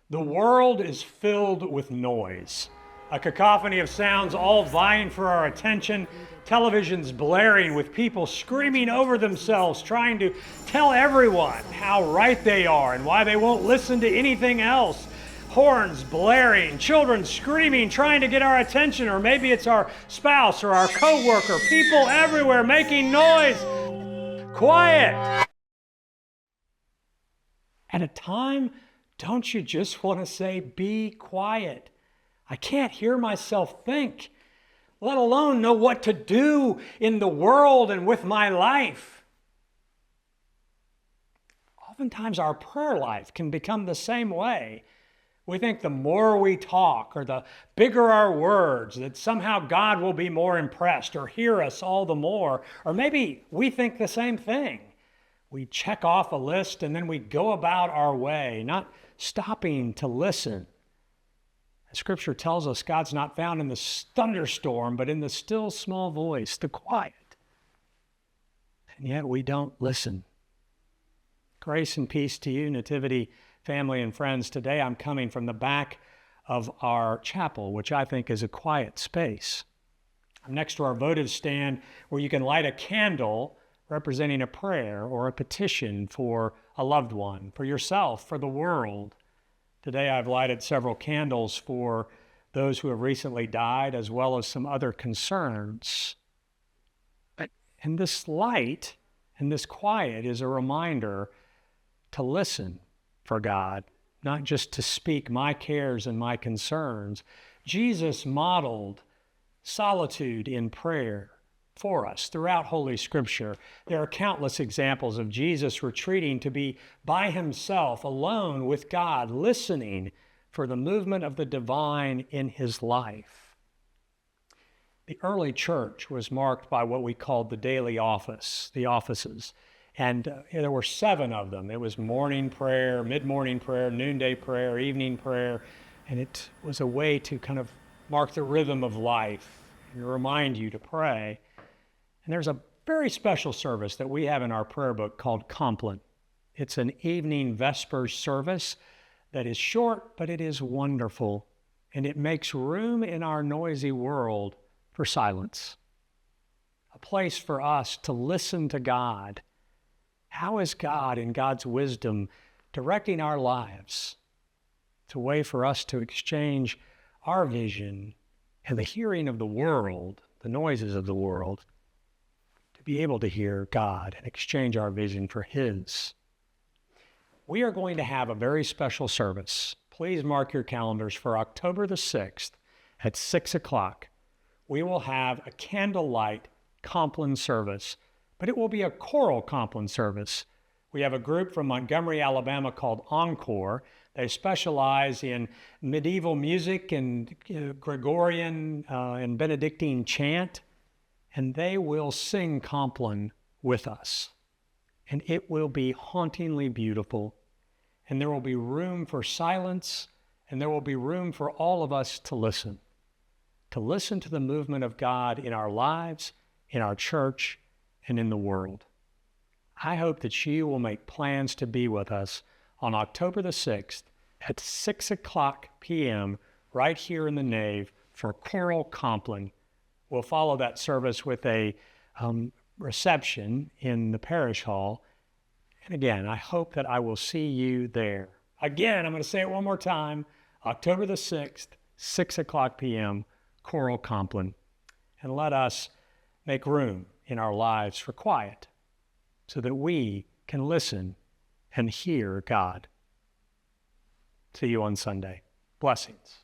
The world is filled with noise, a cacophony of sounds all vying for our attention, televisions blaring with people screaming over themselves, trying to tell everyone how right they are and why they won't listen to anything else. Horns blaring, children screaming, trying to get our attention, or maybe it's our spouse or our coworker, people everywhere making noise. Quiet! At a time, don't you just want to say, be quiet? I can't hear myself think, let alone know what to do in the world and with my life. Oftentimes our prayer life can become the same way. We think the more we talk or the bigger our words, that somehow God will be more impressed or hear us all the more. Or maybe we think the same thing. We check off a list and then we go about our way, not stopping to listen. Scripture tells us God's not found in the thunderstorm, but in the still small voice, the quiet. And yet we don't listen. Grace and peace to you, Nativity family and friends. Today I'm coming from the back of our chapel, which I think is a quiet space. I'm next to our votive stand where you can light a candle representing a prayer or a petition for a loved one, for yourself, for the world. Today I've lighted several candles for those who have recently died, as well as some other concerns. But in this light and this quiet is a reminder to listen for God, not just to speak my cares and my concerns. Jesus modeled solitude in prayer for us throughout Holy Scripture. There are countless examples of Jesus retreating to be by himself, alone with God, listening for the movement of the divine in his life. The early church was marked by what we called the daily office, the offices. And there were 7 of them. It was morning prayer, mid-morning prayer, noonday prayer, evening prayer. And it was a way to kind of mark the rhythm of life and remind you to pray. And there's a very special service that we have in our prayer book called Compline. It's an evening Vespers service that is short, but it is wonderful. And it makes room in our noisy world for silence. A place for us to listen to God. How is God, in God's wisdom, directing our lives? It's a way for us to exchange our vision and the hearing of the world, the noises of the world, to be able to hear God and exchange our vision for his. We are going to have a very special service. Please mark your calendars for October the 6th at 6 o'clock. We will have a candlelight Compline service, but it will be a choral Compline service. We have a group from Montgomery, Alabama called Encore. They specialize in medieval music and Gregorian and Benedictine chant, and they will sing Compline with us. And it will be hauntingly beautiful, and there will be room for silence, and there will be room for all of us to listen to the movement of God in our lives, in our church, and in the world. I hope that you will make plans to be with us on October the 6th at 6 o'clock p.m. right here in the nave for choral Compline. We'll follow that service with a reception in the parish hall. And again, I hope that I will see you there. Again, I'm going to say it one more time, October the 6th, 6 o'clock p.m., choral Compline. And let us make room in our lives for quiet so that we can listen and hear God. See you on Sunday. Blessings.